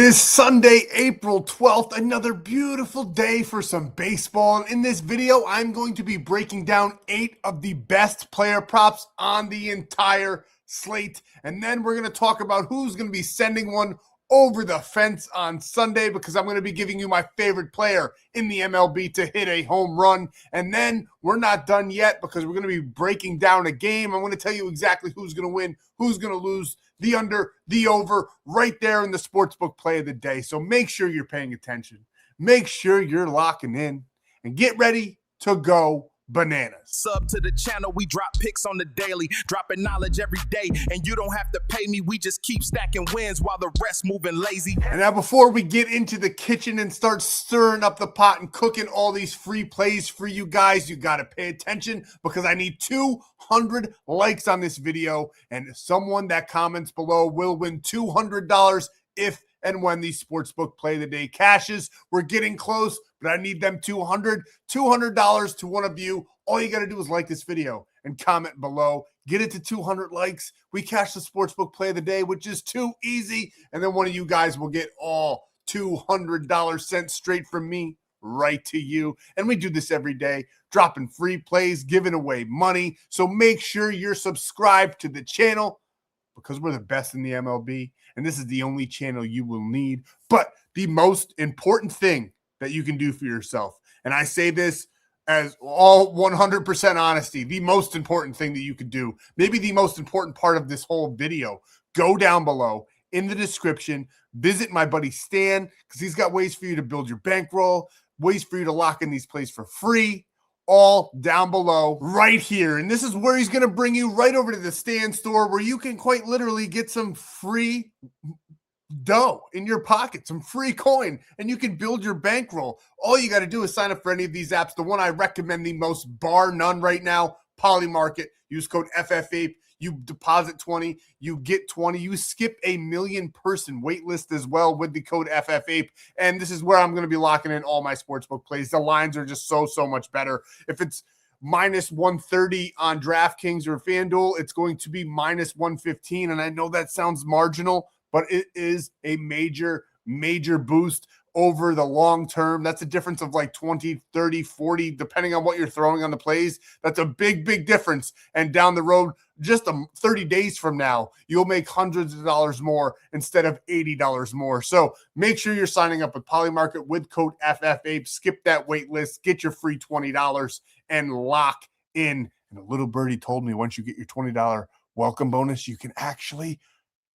is Sunday, April 12th, another beautiful day for some baseball. And in this video, I'm going to be breaking down 8 of the best player props on the entire slate. And then we're going to talk about who's going to be sending one over the fence on Sunday, because I'm going to be giving you my favorite player in the MLB to hit a home run. And then we're not done yet, because we're going to be breaking down a game. I'm going to tell you exactly who's going to win, who's going to lose, the under, the over, right there in the sportsbook play of the day. So make sure you're paying attention. Make sure you're locking in and get ready to go bananas. Sub to the channel, we drop picks on the daily, dropping knowledge every day, and you don't have to pay me. We just keep stacking wins while the rest moving lazy. And now, before we get into the kitchen and start stirring up the pot and cooking all these free plays for you guys, you got to pay attention, because I need 200 likes on this video, and someone that comments below will win $200 if and when the sportsbook play of the day cashes. We're getting close, but I need them $200 to one of you. All you got to do is like this video and comment below. Get it to 200 likes. We cash the sportsbook play of the day, which is too easy. And then one of you guys will get all $200 sent straight from me right to you. And we do this every day, dropping free plays, giving away money. So make sure you're subscribed to the channel, because we're the best in the MLB, and this is the only channel you will need. But the most important thing that you can do for yourself, and I say this as all 100% honesty, the most important thing that you could do, maybe the most important part of this whole video, go down below in the description, visit my buddy Stan, because he's got ways for you to build your bankroll, ways for you to lock in these plays for free, all down below right here. And this is where he's going to bring you right over to the Stan.store, where you can quite literally get some free dough in your pocket, some free coin, and you can build your bankroll. All you got to do is sign up for any of these apps. The one I recommend the most, bar none right now, Polymarket. Use code FFAPE. You deposit 20, you get 20. You skip a 1 million person wait list as well with the code FFAPE. And this is where I'm going to be locking in all my sportsbook plays. The lines are just so much better. If it's minus 130 on DraftKings or FanDuel, it's going to be minus 115. And I know that sounds marginal, but it is a major boost over the long term. That's a difference of like 20, 30, 40, depending on what you're throwing on the plays. That's a big difference. And down the road, just 30 days from now, you'll make hundreds of dollars more instead of $80 more. So make sure you're signing up with Polymarket with code FFAPE. Skip that wait list, get your free $20 and lock in. And a little birdie told me, once you get your $20 welcome bonus, you can actually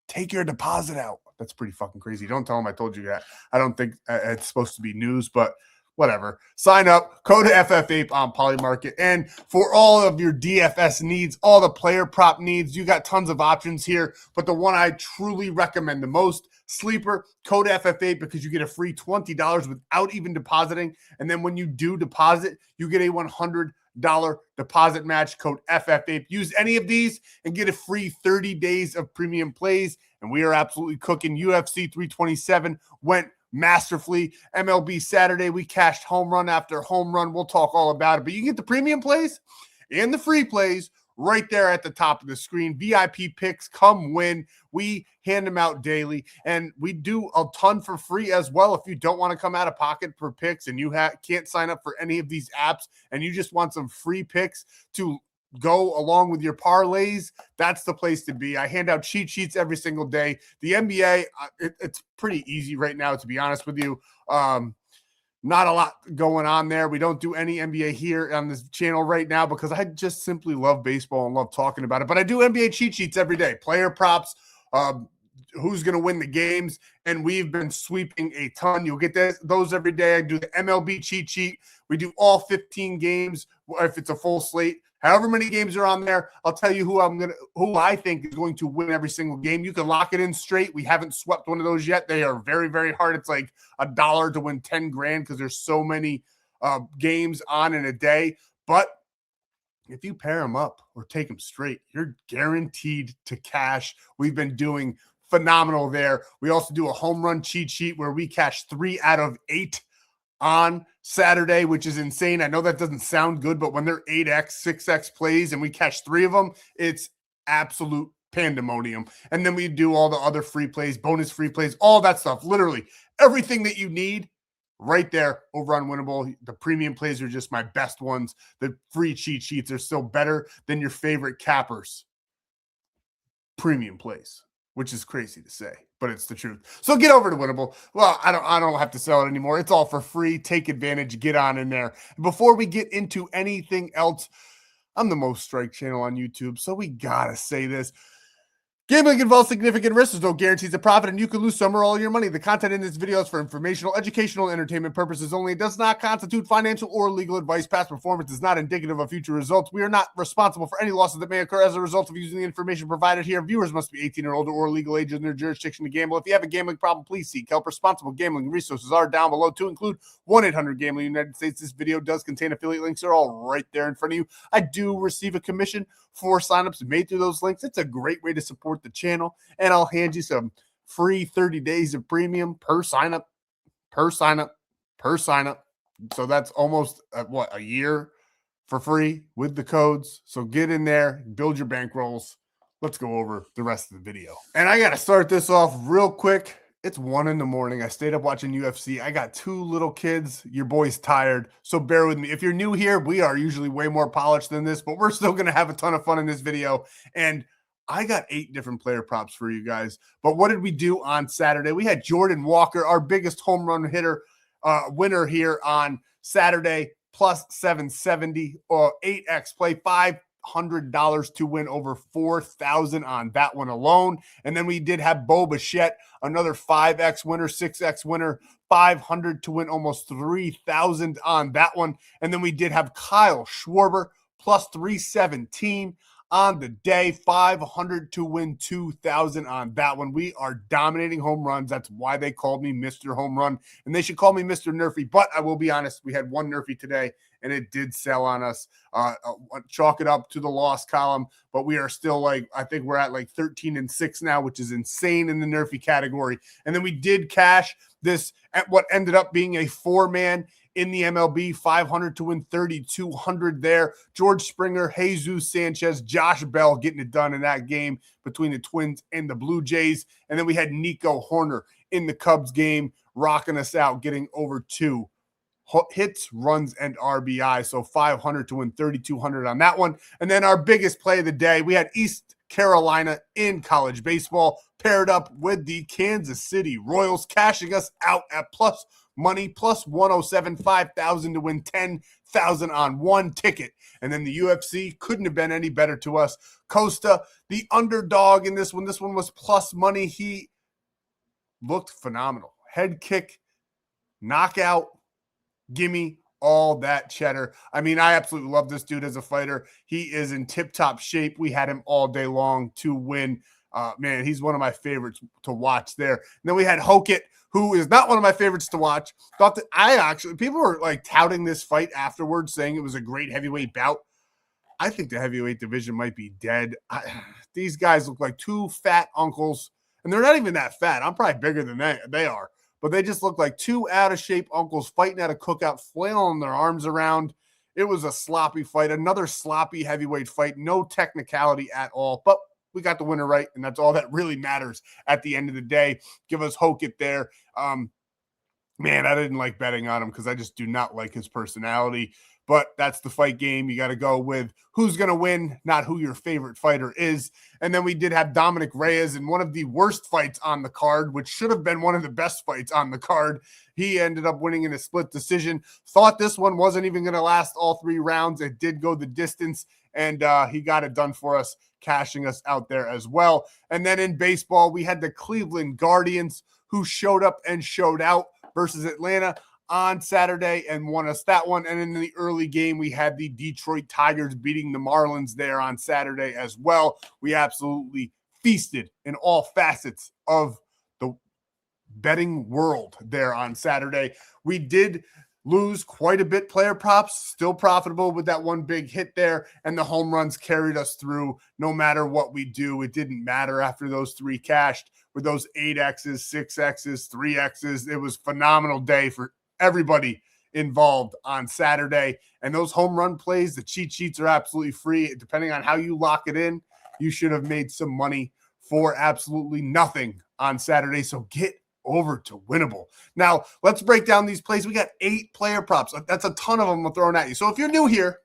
take your deposit out. That's pretty fucking crazy. Don't tell them I told you that. I don't think it's supposed to be news, but whatever. Sign up, code FFAPE on Polymarket. And for all of your DFS needs, all the player prop needs, you got tons of options here. But the one I truly recommend the most, Sleeper, code FFAPE, because you get a free $20 without even depositing. And then when you do deposit, you get a $100 deposit match, code FFAPE. Use any of these and get a free 30 days of premium plays. And we are absolutely cooking. UFC 327 went masterfully. MLB Saturday, we cashed home run after home run. We'll talk all about it. But you can get the premium plays and the free plays right there at the top of the screen. VIP picks, come win. We hand them out daily, and we do a ton for free as well. If you don't want to come out of pocket for picks and you can't sign up for any of these apps and you just want some free picks to go along with your parlays, that's the place to be. I hand out cheat sheets every single day. The NBA, it's pretty easy right now, to be honest with you. Not a lot going on there. We don't do any NBA here on this channel right now, because I just simply love baseball and love talking about it. But I do NBA cheat sheets every day. Player props, who's going to win the games, and we've been sweeping a ton. You'll get those every day. I do the MLB cheat sheet. We do all 15 games if it's a full slate. However many games are on there, I'll tell you who I think is going to win every single game. You can lock it in straight. We haven't swept one of those yet. They are very hard. It's like $1 to win 10 grand, because there's so many games on in a day. But if you pair them up or take them straight, you're guaranteed to cash. We've been doing phenomenal there. We also do a home run cheat sheet where we cash 3 out of 8 on Saturday, which is insane. I know that doesn't sound good, but when they're 8x, 6x plays and we catch 3 of them, it's absolute pandemonium. And then we do all the other free plays, bonus free plays, all that stuff. Literally everything that you need right there over on Winible. The premium plays are just my best ones. The free cheat sheets are still better than your favorite cappers premium plays, which is crazy to say, but it's the truth. So get over to Winible. Well, I don't have to sell it anymore. It's all for free. Take advantage. Get on in there. Before we get into anything else, I'm the most strike channel on YouTube, so we gotta say this. Gambling involves significant risks. There's no guarantees of profit, and you could lose some or all your money. The content in this video is for informational, educational, and entertainment purposes only. It does not constitute financial or legal advice. Past performance is not indicative of future results. We are not responsible for any losses that may occur as a result of using the information provided here. Viewers must be 18 or older or legal age in their jurisdiction to gamble. If you have a gambling problem, please seek help. Responsible gambling resources are down below to include 1-800-GAMBLING United States. This video does contain affiliate links. They're all right there in front of you. I do receive a commission for signups made through those links. It's a great way to support the channel, and I'll hand you some free 30 days of premium per signup. So that's almost a year for free with the codes. So get in there, build your bankrolls. Let's go over the rest of the video. And I got to start this off real quick. It's 1 in the morning. I stayed up watching UFC. I got 2 little kids. Your boy's tired, so bear with me. If you're new here, we are usually way more polished than this, but we're still going to have a ton of fun in this video. And I got 8 different player props for you guys. But what did we do on Saturday? We had Jordan Walker, our biggest home run hitter, winner here on Saturday, plus 770 or 8x play, $500 to win over 4,000 on that one alone. And then we did have Bo Bichette, another 5x winner, 6x winner, 500 to win almost 3,000 on that one. And then we did have Kyle Schwarber plus 317 on the day, 500 to win 2,000 on that one. We are dominating home runs. That's why they called me Mr. Home Run, and they should call me Mr. Nerfy. But I will be honest, we had one Nerfy today, and it did sell on us. Chalk it up to the loss column, but we are still I think we're at 13-6 now, which is insane in the Nerfy category. And then we did cash this at what ended up being a 4-man in the MLB, 500 to win 3,200 there. George Springer, Jesus Sanchez, Josh Bell getting it done in that game between the Twins and the Blue Jays. And then we had Nico Horner in the Cubs game, rocking us out, getting over 2 hits, runs, and RBI. So 500 to win 3,200 on that one. And then our biggest play of the day, we had East Carolina in college baseball paired up with the Kansas City Royals, cashing us out at plus money, plus 107, 5,000 to win 10,000 on one ticket. And then the UFC couldn't have been any better to us. Costa, the underdog in this one. This one was plus money. He looked phenomenal. Head kick, knockout, gimme, all that cheddar. I mean, I absolutely love this dude as a fighter. He is in tip-top shape. We had him all day long to win. Man, he's one of my favorites to watch there. And then we had Hokit, who is not one of my favorites to watch. Thought that people were touting this fight afterwards, saying it was a great heavyweight bout. I think the heavyweight division might be dead. These guys look like 2 fat uncles, and they're not even that fat. I'm probably bigger than they are, but they just look like 2 out-of-shape uncles fighting at a cookout, flailing their arms around. It was a sloppy fight, another sloppy heavyweight fight, no technicality at all, but we got the winner right, and that's all that really matters at the end of the day. Give us Hokit there. Man, I didn't like betting on him because I just do not like his personality. But that's the fight game. You got to go with who's going to win, not who your favorite fighter is. And then we did have Dominic Reyes in one of the worst fights on the card, which should have been one of the best fights on the card. He ended up winning in a split decision. Thought this one wasn't even going to last all 3 rounds. It did go the distance, and he got it done for us, cashing us out there as well. And then in baseball, we had the Cleveland Guardians, who showed up and showed out versus Atlanta on Saturday and won us that one. And in the early game, we had the Detroit Tigers beating the Marlins there on Saturday as well. We absolutely feasted in all facets of the betting world there on Saturday. We did lose quite a bit player props, still profitable with that one big hit there, and the home runs carried us through no matter what we do. It didn't matter after those 3 cashed with those 8Xs, 6Xs, 3Xs. It was a phenomenal day for everybody involved on Saturday. And those home run plays, the cheat sheets are absolutely free. Depending on how you lock it in, you should have made some money for absolutely nothing on Saturday. So get over to Winible. Now, let's break down these plays. We got 8 player props. That's a ton of them I'm throwing at you. So if you're new here,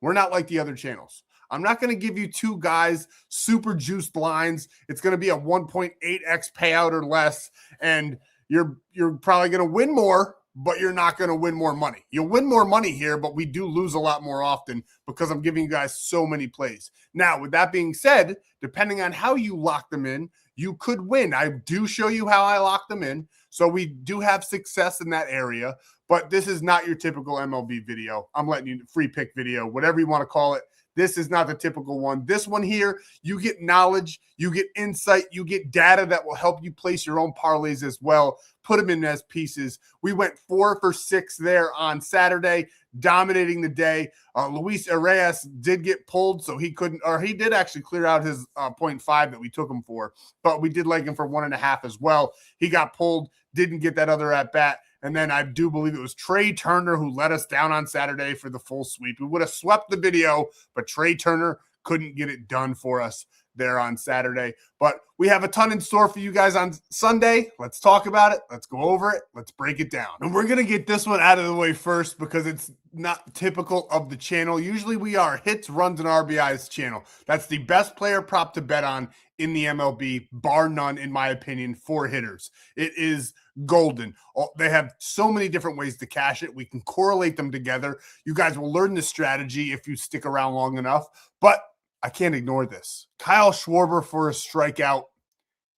we're not like the other channels. I'm not going to give you 2 guys super juiced lines. It's going to be a 1.8x payout or less, and you're probably going to win more, but you're not going to win more money. You'll win more money here, but we do lose a lot more often because I'm giving you guys so many plays. Now, with that being said, depending on how you lock them in, you could win. I do show you how I lock them in, so we do have success in that area, but this is not your typical MLB video. I'm letting you free pick video, whatever you want to call it. This is not the typical one. This one here, you get knowledge, you get insight, you get data that will help you place your own parlays as well. Put them in as pieces. We went 4 for 6 there on Saturday, dominating the day. Luis Arias did get pulled, so he couldn't, or he did actually clear out his 0.5 that we took him for, but we did like him for 1.5 as well. He got pulled, didn't get that other at bat. And then I do believe it was Trey Turner who let us down on Saturday for the full sweep. We would have swept the video, but Trey Turner couldn't get it done for us there on Saturday. But we have a ton in store for you guys on Sunday. Let's talk about it. Let's go over it. Let's break it down. And we're going to get this one out of the way first because it's not typical of the channel. Usually we are hits, runs, and RBIs channel. That's the best player prop to bet on in the MLB, bar none, in my opinion, for hitters. It is golden. They have so many different ways to cash it. We can correlate them together. You guys will learn the strategy if you stick around long enough, but I can't ignore this. Kyle Schwarber for a strikeout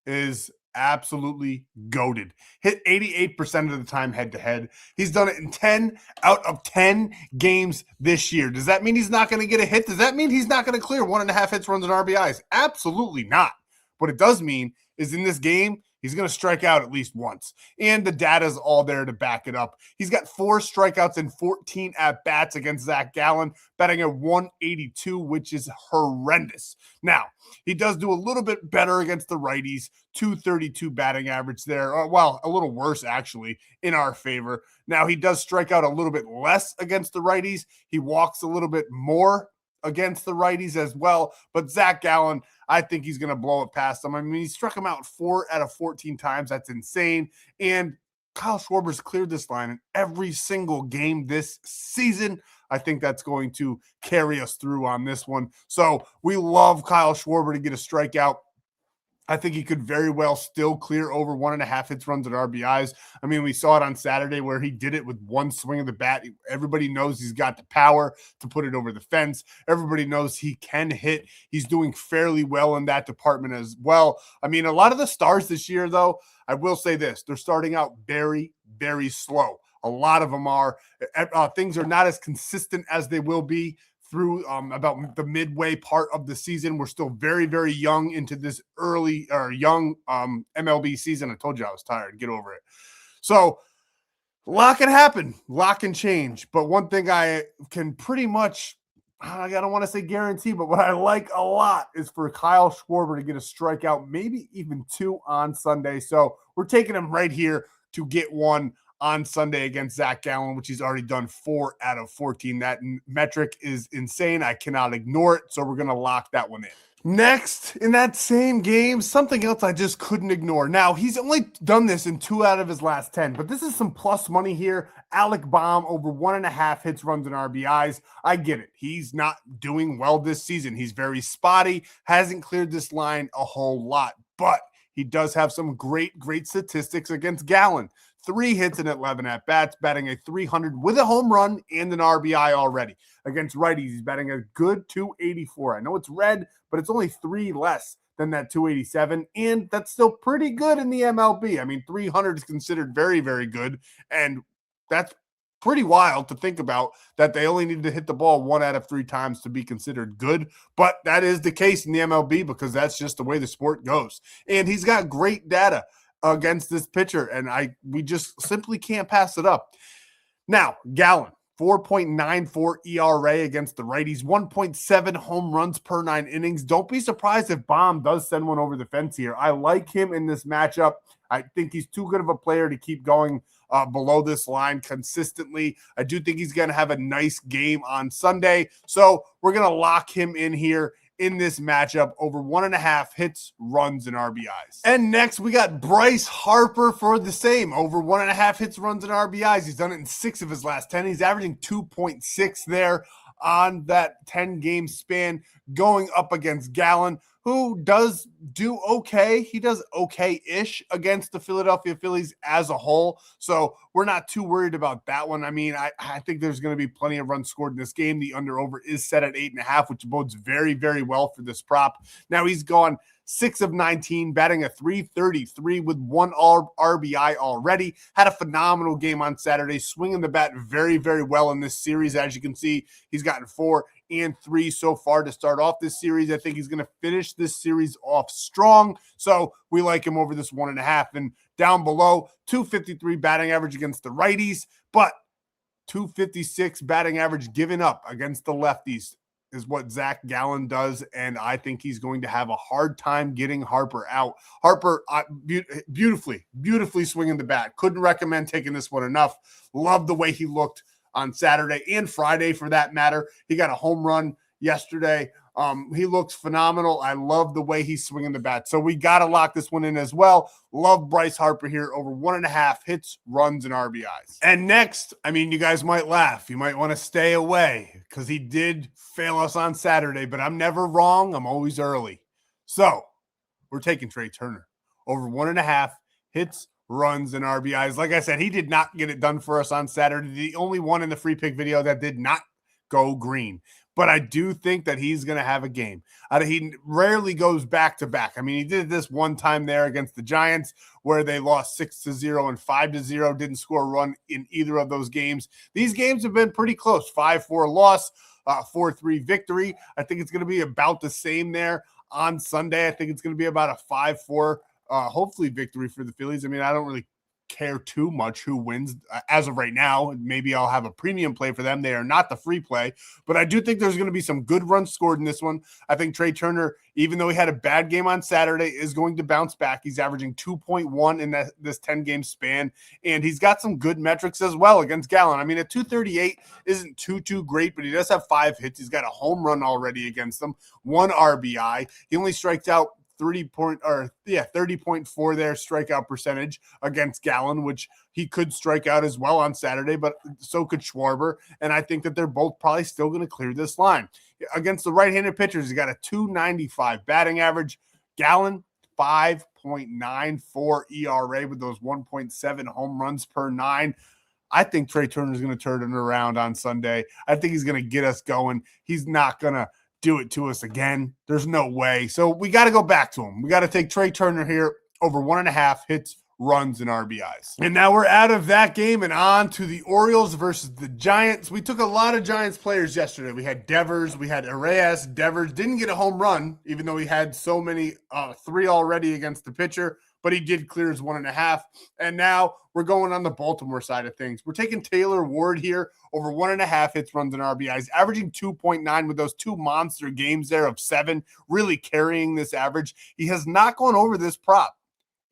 is absolutely goated. Hit 88% of the time head-to-head. He's done it in 10 out of 10 games this year. Does that mean he's not going to get a hit? Does that mean he's not going to clear 1.5 hits, runs, and RBIs? Absolutely not. What it does mean is in this game, he's going to strike out at least once. And the data is all there to back it up. He's got 4 strikeouts and 14 at-bats against Zach Gallen, batting at 182, which is horrendous. Now, he does do a little bit better against the righties, 232 batting average there. Well, a little worse, actually, in our favor. Now, he does strike out a little bit less against the righties. He walks a little bit more against the righties as well. But Zach Gallen, I think he's going to blow it past him. I mean, he struck him out 4 out of 14 times. That's insane. And Kyle Schwarber's cleared this line in every single game this season. I think that's going to carry us through on this one. So we love Kyle Schwarber to get a strikeout. I think he could very well still clear over 1.5 hits, runs, and RBIs. I mean, we saw it on Saturday where he did it with one swing of the bat. Everybody knows he's got the power to put it over the fence. Everybody knows he can hit. He's doing fairly well in that department as well. I mean, a lot of the stars this year, though, I will say this, they're starting out very, very slow. A lot of them are. Things are not as consistent as they will be through about the midway part of the season. We're still very, very young into this early or young MLB season. I told you I was tired. Get over it. So a lot can happen. A lot can change. But one thing I can pretty much, I don't want to say guarantee, but what I like a lot is for Kyle Schwarber to get a strikeout, maybe even 2 on Sunday. So we're taking him right here to get 1 on Sunday against Zach Gallen, which he's already done 4 out of 14. That metric is insane. I cannot ignore it, so we're going to lock that one in. Next, in that same game, something else I just couldn't ignore. Now, he's only done this in 2 out of his last 10, but this is some plus money here. Alec Baum over 1.5 hits, runs, and RBIs. I get it. He's not doing well this season. He's very spotty, hasn't cleared this line a whole lot, but he does have some great, great statistics against Gallen. 3 hits and 11 at-bats, batting a 300 with a home run and an RBI already. Against righties, he's batting a good 284. I know it's red, but it's only 3 less than that 287, and that's still pretty good in the MLB. I mean, 300 is considered very, very good, and that's pretty wild to think about that they only need to hit the ball 1 out of 3 times to be considered good, but that is the case in the MLB because that's just the way the sport goes. And he's got great data against this pitcher, and we just simply can't pass it up. Now, Gallen, 4.94 ERA against the righties, 1.7 home runs per 9 innings. Don't be surprised if Baum does send one over the fence here. I like him in this matchup. I think he's too good of a player to keep going below this line consistently. I do think he's going to have a nice game on Sunday. So we're going to lock him in here in this matchup over 1.5 hits, runs, and RBIs. And next, we got Bryce Harper for the same, over 1.5 hits, runs, and RBIs. He's done it in 6 of his last 10. He's averaging 2.6 there on that 10-game span, going up against Gallen, who does do okay. He does okay-ish against the Philadelphia Phillies as a whole. So we're not too worried about that one. I mean, I think there's going to be plenty of runs scored in this game. The under-over is set at 8.5, which bodes very, very well for this prop. Now he's gone 6 of 19, batting a .333 with 1 RBI already. Had a phenomenal game on Saturday, swinging the bat very, very well in this series. As you can see, he's gotten 4 and 3 so far to start off this series. I think he's going to finish this series off strong. So we like him over this 1.5. And down below, .253 batting average against the righties, but .256 batting average given up against the lefties is what Zach Gallen does, and I think he's going to have a hard time getting Harper out. Harper, beautifully swinging the bat. Couldn't recommend taking this one enough. Love the way he looked on Saturday and Friday for that matter. He got a home run yesterday. He looks phenomenal. I love the way he's swinging the bat. So we got to lock this one in as well. Love Bryce Harper here over 1.5 hits, runs, and RBIs. And next, I mean, you guys might laugh. You might want to stay away because he did fail us on Saturday, but I'm never wrong. I'm always early. So we're taking Trey Turner over 1.5 hits, runs, and RBIs. Like I said, he did not get it done for us on Saturday. The only one in the free pick video that did not go green. But I do think that he's going to have a game. He rarely goes back-to-back. I mean, he did this one time there against the Giants where they lost 6-0 and 5-0, didn't score a run in either of those games. These games have been pretty close, 5-4 loss, 4-3 victory. I think it's going to be about the same there on Sunday. I think it's going to be about a 5-4, hopefully victory for the Phillies. I mean, I don't really care too much who wins as of right now. Maybe I'll have a premium play for them. They are not the free play, but I do think there's going to be some good runs scored in this one. I think Trey Turner, even though he had a bad game on Saturday, is going to bounce back. He's averaging 2.1 in this 10-game span, and he's got some good metrics as well against Gallen. I mean, a .238 isn't too great, but he does have 5 hits. He's got a home run already against them, 1 RBI. He only strikes out 30.4 there strikeout percentage against Gallen, which he could strike out as well on Saturday, but so could Schwarber. And I think that they're both probably still going to clear this line. Against the right-handed pitchers, he got a .295 batting average. Gallen, 5.94 ERA with those 1.7 home runs per 9. I think Trey Turner is going to turn it around on Sunday. I think he's going to get us going. He's not going to do it to us again. There's no way. So we got to go back to him. We got to take Trey Turner here over 1.5 hits, runs, and RBIs. And now we're out of that game and on to the Orioles versus the Giants. We took a lot of Giants players yesterday. We had Devers, we had Arias. Devers didn't get a home run, even though he had so many, 3 already against the pitcher, but he did clear his 1.5. And now we're going on the Baltimore side of things. We're taking Taylor Ward here over 1.5 hits, runs, and RBIs, averaging 2.9 with those 2 monster games there of 7, really carrying this average. He has not gone over this prop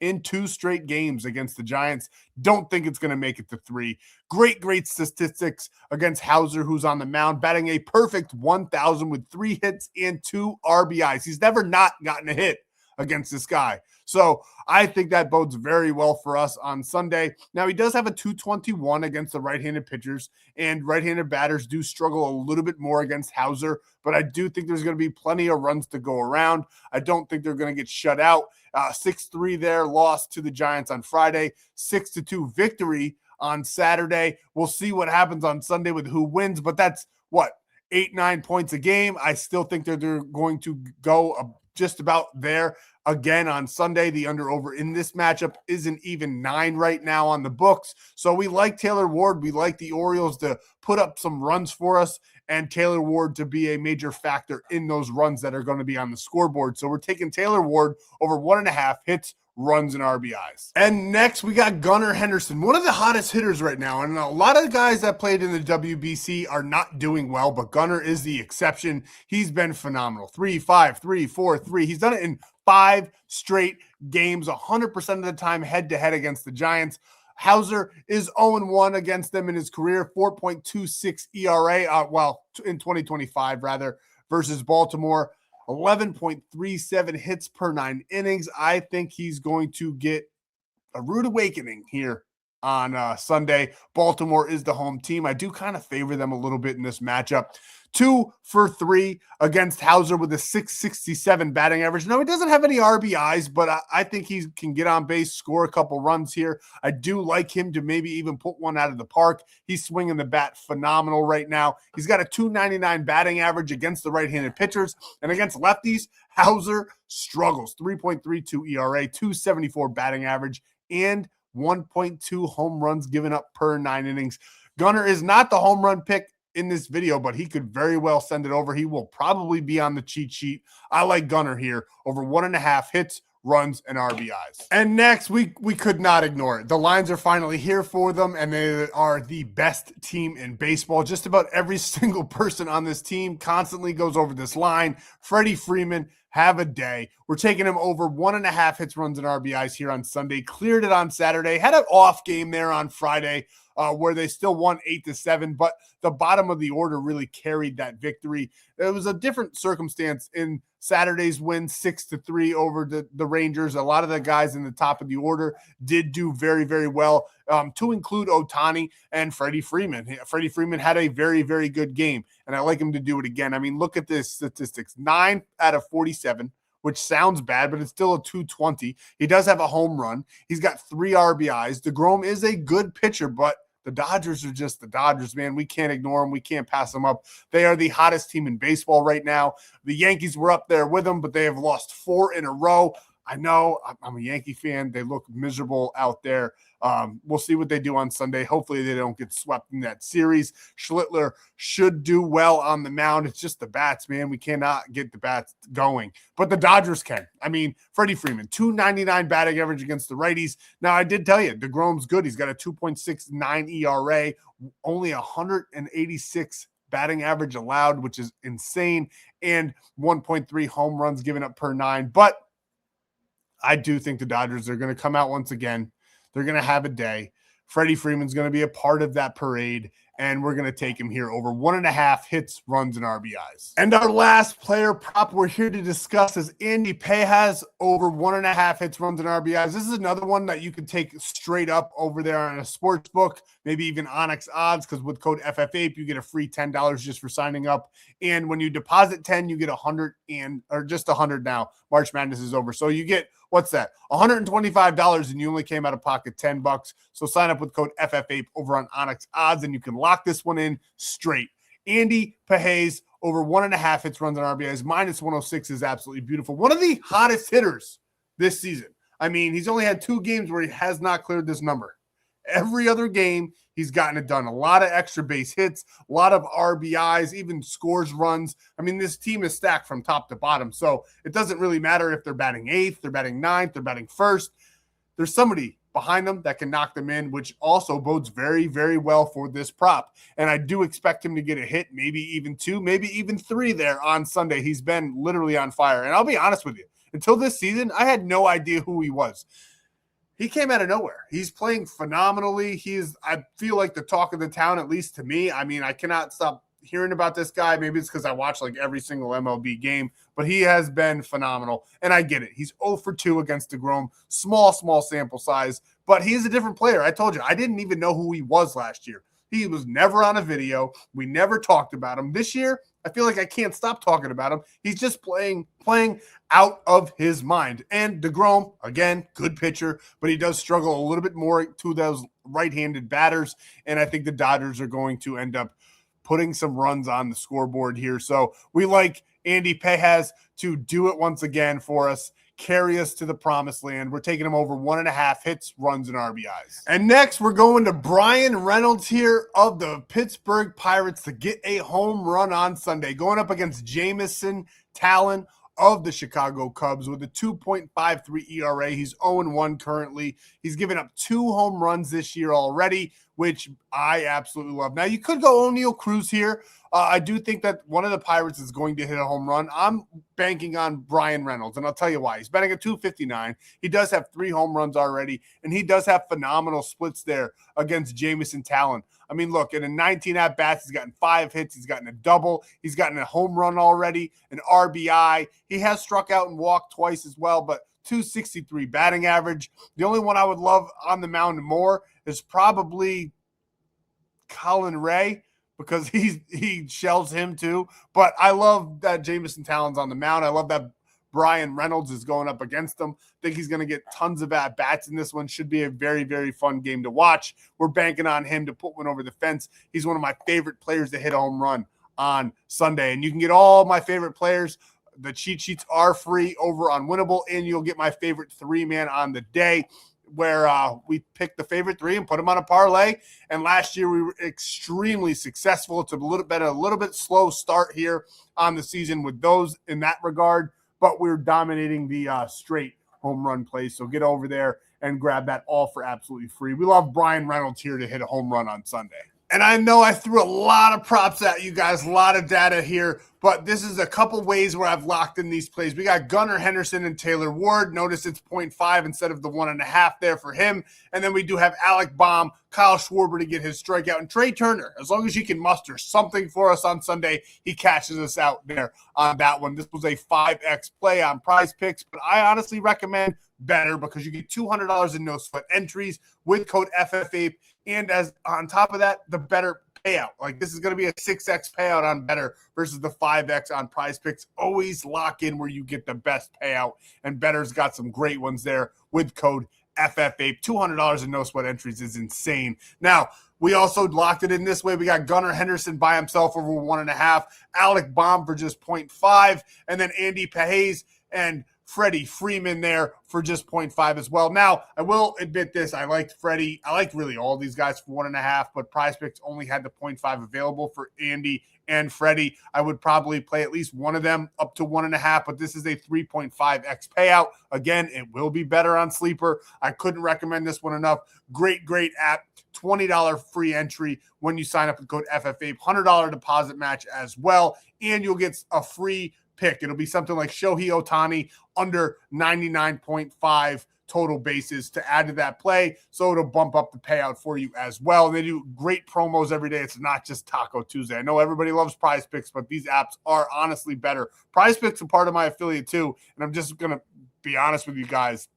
in 2 straight games against the Giants. Don't think it's going to make it to 3. Great statistics against Hauser, who's on the mound, batting a perfect 1,000 with 3 hits and 2 RBIs. He's never not gotten a hit against this guy. So I think that bodes very well for us on Sunday. Now, he does have a .221 against the right-handed pitchers, and right-handed batters do struggle a little bit more against Hauser, but I do think there's going to be plenty of runs to go around. I don't think they're going to get shut out. 6-3 there, loss to the Giants on Friday, 6-2 victory on Saturday. We'll see what happens on Sunday with who wins, but that's what, 8-9 points a game. I still think that they're going to go just about there again on Sunday. The under-over in this matchup isn't even 9 right now on the books. So we like Taylor Ward. We like the Orioles to put up some runs for us and Taylor Ward to be a major factor in those runs that are going to be on the scoreboard. So we're taking Taylor Ward over 1.5 hits, runs and RBIs. And next, we got Gunnar Henderson, one of the hottest hitters right now. And a lot of guys that played in the WBC are not doing well, but Gunnar is the exception. He's been phenomenal. 3, 5, 3, 4, 3. He's done it in 5 straight games, 100% of the time head-to-head against the Giants. Hauser is 0-1 against them in his career, 4.26 ERA, in 2025 rather, versus Baltimore. 11.37 hits per 9 innings. I think he's going to get a rude awakening here on Sunday. Baltimore is the home team. I do kind of favor them a little bit in this matchup. 2 for 3 against Hauser with a 667 batting average. No, he doesn't have any RBIs, but I think he can get on base, score a couple runs here. I do like him to maybe even put one out of the park. He's swinging the bat phenomenal right now. He's got a 299 batting average against the right-handed pitchers, and against lefties, Hauser struggles. 3.32 ERA, 274 batting average, and 1.2 home runs given up per 9 innings. Gunnar is not the home run pick in this video, but he could very well send it over. He will probably be on the cheat sheet. I like Gunnar here over 1.5 hits, runs, and RBIs. And next, we could not ignore it. The lines are finally here for them, and they are the best team in baseball. Just about every single person on this team constantly goes over this line. Freddie Freeman, have a day. We're taking him over 1.5 hits, runs, and RBIs here on Sunday. Cleared it on Saturday. Had an off game there on Friday where they still won 8-7, but the bottom of the order really carried that victory. It was a different circumstance in Saturday's win, 6-3 over the Rangers. A lot of the guys in the top of the order did do very, very well, to include Ohtani and Freddie Freeman. Freddie Freeman had a very, very good game, and I like him to do it again. I mean, look at this statistics. 9 out of 47, which sounds bad, but it's still a 220. He does have a home run. He's got 3 RBIs. DeGrom is a good pitcher, but the Dodgers are just the Dodgers, man. We can't ignore them. We can't pass them up. They are the hottest team in baseball right now. The Yankees were up there with them, but they have lost 4 in a row. I know I'm a Yankee fan. They look miserable out there. We'll see what they do on Sunday. Hopefully they don't get swept in that series. Schlittler should do well on the mound. It's just the bats, man. We cannot get the bats going. But the Dodgers can. I mean, Freddie Freeman, 299 batting average against the righties. Now, I did tell you, DeGrom's good. He's got a 2.69 ERA, only 186 batting average allowed, which is insane, and 1.3 home runs given up per 9. But I do think the Dodgers are going to come out once again. They're going to have a day. Freddie Freeman's going to be a part of that parade, and we're going to take him here over 1.5 hits, runs, and RBIs. And our last player prop we're here to discuss is Andy Pejas over 1.5 hits, runs, and RBIs. This is another one that you can take straight up over there on a sports book, maybe even ONYX odds, because with code FFAPE, you get a free $10 just for signing up. And when you deposit 10, you get 100 or just 100 now. March Madness is over. So you get, what's that? $125, and you only came out of pocket $10. So sign up with code FFAPE over on ONYX odds, and you can lock this one in straight. Andy Pejas over 1.5 hits, runs, and RBIs. -106 is absolutely beautiful. One of the hottest hitters this season. I mean, he's only had 2 games where he has not cleared this number. Every other game, he's gotten it done. A lot of extra base hits, a lot of RBIs, even scores runs. I mean, this team is stacked from top to bottom. So it doesn't really matter if they're batting 8th, they're batting 9th, they're batting 1st. There's somebody behind them that can knock them in, which also bodes very, very well for this prop. And I do expect him to get a hit, maybe even 2, maybe even 3 there on Sunday. He's been literally on fire. And I'll be honest with you, until this season, I had no idea who he was. He came out of nowhere. He's playing phenomenally. I feel like the talk of the town, at least to me. I mean, I cannot stop hearing about this guy. Maybe it's because I watch like every single MLB game, but he has been phenomenal. And I get it. He's 0 for 2 against DeGrom. Small sample size, but he's a different player. I told you, I didn't even know who he was last year. He was never on a video. We never talked about him. This year, I feel like I can't stop talking about him. He's just playing out of his mind. And DeGrom, again, good pitcher, but he does struggle a little bit more to those right-handed batters. And I think the Dodgers are going to end up putting some runs on the scoreboard here. So we like Andy Pejas to do it once again for us, carry us to the promised land. We're taking him over 1.5 hits, runs, and RBIs. And next, we're going to Brian Reynolds here of the Pittsburgh Pirates to get a home run on Sunday, going up against Jamison Talon, of the Chicago Cubs with a 2.53 ERA. He's 0-1 currently. He's given up 2 home runs this year already, which I absolutely love. Now, you could go O'Neal Cruz here. I do think that one of the Pirates is going to hit a home run. I'm banking on Brian Reynolds, and I'll tell you why. He's betting at 259. He does have 3 home runs already, and he does have phenomenal splits there against Jamison Talon. I mean, look, in a 19 at-bats, he's gotten 5 hits. He's gotten a double. He's gotten a home run already, an RBI. He has struck out and walked twice as well, but 263 batting average. The only one I would love on the mound more is probably Colin Ray, because he shells him too. But I love that Jamison Talon's on the mound. I love that Brian Reynolds is going up against him. I think he's going to get tons of at-bats in this one. Should be a very, very fun game to watch. We're banking on him to put one over the fence. He's one of my favorite players to hit a home run on Sunday. And you can get all my favorite players. The cheat sheets are free over on Winible, and you'll get my favorite 3-man on the day, where we picked the favorite 3 and put them on a parlay. And last year we were extremely successful. It's a little bit slow start here on the season with those in that regard, but we're dominating the straight home run plays. So get over there and grab that all for absolutely free. We love Brian Reynolds here to hit a home run on Sunday. And I know I threw a lot of props at you guys, a lot of data here, but this is a couple ways where I've locked in these plays. We got Gunnar Henderson and Taylor Ward. Notice it's 0.5 instead of the 1.5 there for him. And then we do have Alec Baum, Kyle Schwarber to get his strikeout, and Trey Turner. As long as he can muster something for us on Sunday, he catches us out there on that one. This was a 5X play on Prizepicks, but I honestly recommend Betr because you get $200 in no sweat entries with code FFAPE. And as on top of that, the Betr payout. Like, this is going to be a 6X payout on Betr versus the 5X on Prizepicks. Always lock in where you get the best payout. And Betr's got some great ones there with code FFAPE. $200 in no sweat entries is insane. Now, we also locked it in this way. We got Gunnar Henderson by himself over 1.5, Alec Baum for just 0.5, and then Andy Pages and Freddie Freeman there for just 0.5 as well. Now, I will admit this. I liked Freddie. I liked really all these guys for 1.5, but Prizepicks only had the 0.5 available for Andy and Freddie. I would probably play at least one of them up to 1.5, but this is a 3.5X payout. Again, it will be better on Sleeper. I couldn't recommend this one enough. Great, great app. $20 free entry when you sign up with code FFAPE. $100 deposit match as well, and you'll get a free pick. It'll be something like Shohei Ohtani under 99.5 total bases to add to that play, so it'll bump up the payout for you as well. They do great promos every day. It's not just Taco Tuesday. I know everybody loves Prizepicks, but these apps are honestly better. Prizepicks are part of my affiliate too, and I'm just going to be honest with you guys.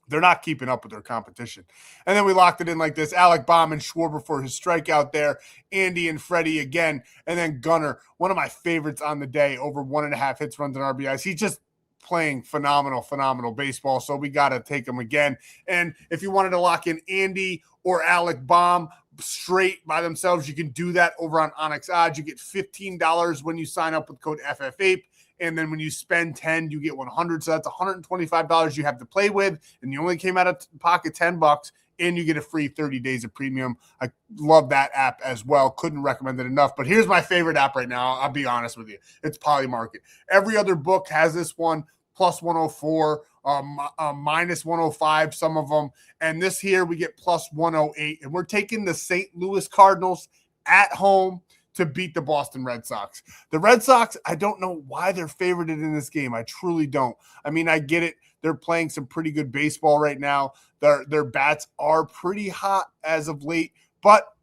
They're not keeping up with their competition. And then we locked it in like this. Alec Baum and Schwarber for his strikeout there. Andy and Freddie again. And then Gunnar, one of my favorites on the day, over 1.5 hits, runs, and RBIs. He's just playing phenomenal baseball, so we got to take him again. And if you wanted to lock in Andy or Alec Baum straight by themselves, you can do that over on ONYX odds. You get $15 when you sign up with code FFAPE. And then when you spend 10, you get 100. So that's $125 you have to play with. And you only came out of pocket $10, and you get a free 30 days of premium. I love that app as well. Couldn't recommend it enough. But here's my favorite app right now. I'll be honest with you. It's Polymarket. Every other book has this one, plus 104, minus 105, some of them. And this here, we get plus 108. And we're taking the St. Louis Cardinals at home to beat the Boston Red Sox. The Red Sox, I don't know why they're favorited in this game. I truly don't. I mean, I get it. They're playing some pretty good baseball right now. Their bats are pretty hot as of late, but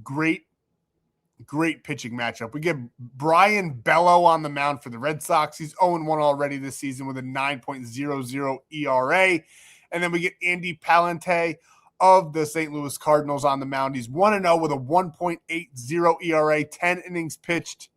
great pitching matchup. We get Brian Bello on the mound for the Red Sox. He's 0-1 already this season with a 9.00 ERA. And then we get Andy Palante of the St. Louis Cardinals on the mound. He's 1-0 with a 1.80 ERA, 10 innings pitched.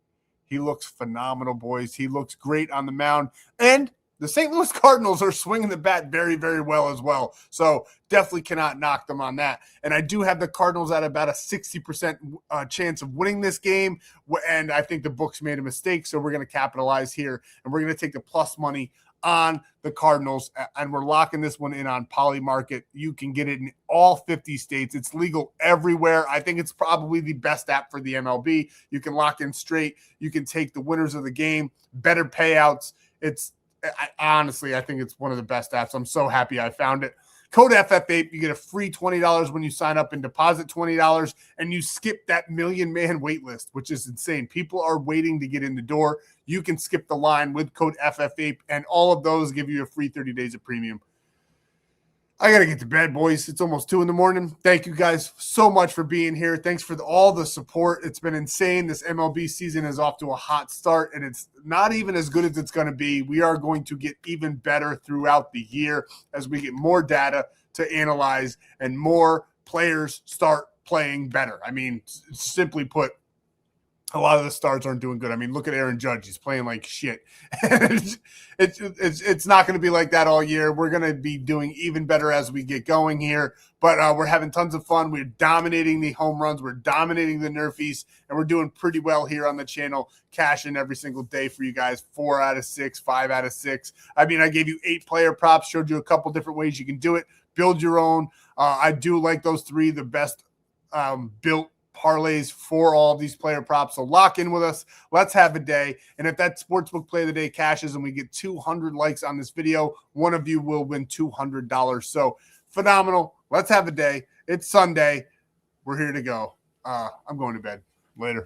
He looks phenomenal, boys. He looks great on the mound. And the St. Louis Cardinals are swinging the bat very, very well as well. So definitely cannot knock them on that. And I do have the Cardinals at about a 60% chance of winning this game. And I think the books made a mistake. So we're going to capitalize here. And we're going to take the plus money on the Cardinals, and we're locking this one in on Polymarket. You can get it in all 50 states. It's legal everywhere. I think it's probably the best app for the MLB. You can lock in straight. You can take the winners of the game, better payouts, Honestly, I think it's one of the best apps. I'm so happy I found it. Code FFAPE, you get a free $20 when you sign up and deposit $20, and you skip that million-man wait list, which is insane. People are waiting to get in the door. You can skip the line with code FFAPE, and all of those give you a free 30 days of premium. I got to get to bed, boys. It's almost 2 in the morning. Thank you guys so much for being here. Thanks for all the support. It's been insane. This MLB season is off to a hot start, and it's not even as good as it's going to be. We are going to get even better throughout the year as we get more data to analyze and more players start playing better. I mean, simply put, a lot of the stars aren't doing good. I mean, look at Aaron Judge. He's playing like shit. It's not going to be like that all year. We're going to be doing even better as we get going here. But we're having tons of fun. We're dominating the home runs. We're dominating the nerfies. And we're doing pretty well here on the channel, cashing every single day for you guys. 4 out of 6, 5 out of 6. I mean, I gave you 8 player props, showed you a couple different ways you can do it. Build your own. I do like those 3, the best built parlays for all of these player props. So lock in with us. Let's have a day. And if that sportsbook play of the day cashes and we get 200 likes on this video, one of you will win $200. So phenomenal. Let's have a day. It's Sunday. We're here to go. I'm going to bed. Later.